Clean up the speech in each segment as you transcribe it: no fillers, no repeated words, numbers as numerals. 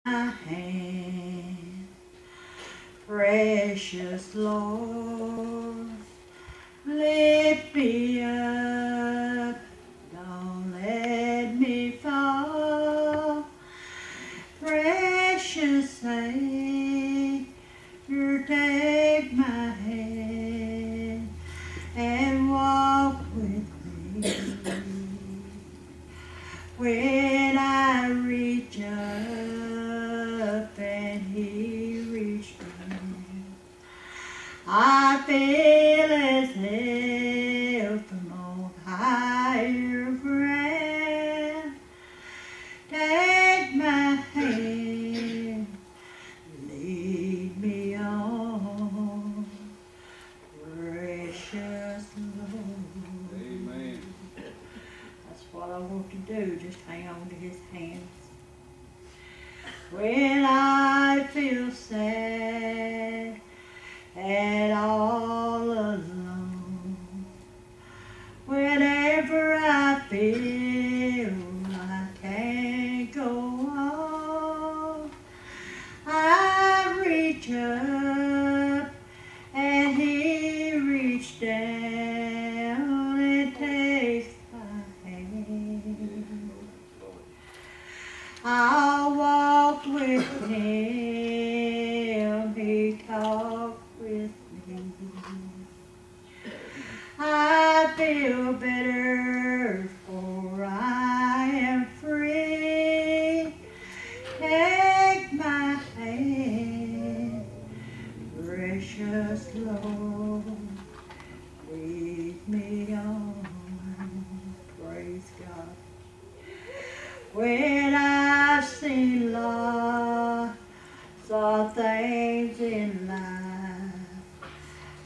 my hand. Precious Lord, lift me up, don't let me fall. Precious Savior, take my hand and walk with me. When I reach up and He reached down, I feel as if from on higher ground. Take my hand, lead me on, precious Lord. Amen. That's what I want to do, just hang on to His hands. When I feel sad and all alone, whenever I feel I can't go on, I reach up and He reached down and takes my hand. I'll walk with Him, He talked with me. I feel better, for I am free. Take my hand, precious Lord, lead me on. Praise God. When I've seen lots of things in life,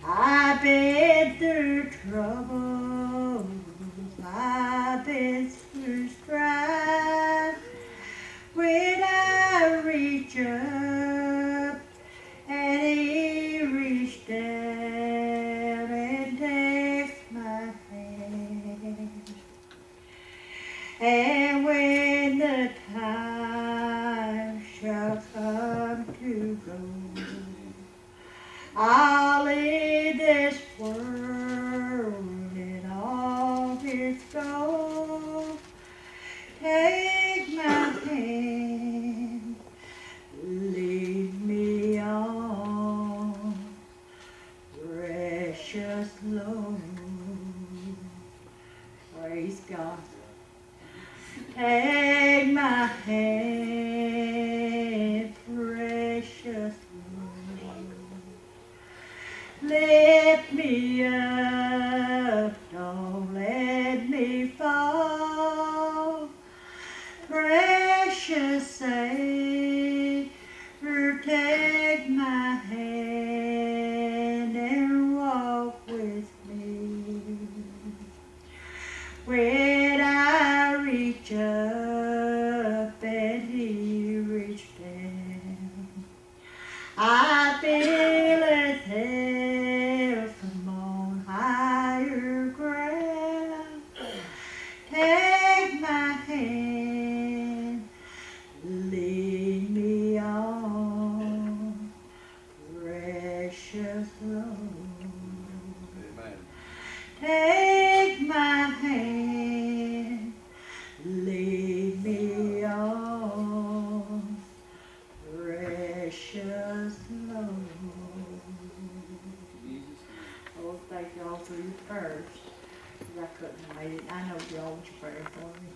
I've been through troubles, I've been through strife. When I reach up and He reached down and takes my hand, and when the time shall come to go, I'll leave this world and all its gold. Take my hand, lead me on, precious Lord. Praise God. Take my hand, precious Lord. Lift me up, don't let me fall. Precious Savior, take my hand and walk with me. When I reach up and He reached down, I feel as if from on higher ground. Take my hand, lead me on, precious Lord. Amen. Take my hand, lead me on, precious Lord. Oh, thank y'all for your prayers. I couldn't have made it. I know y'all was praying for me.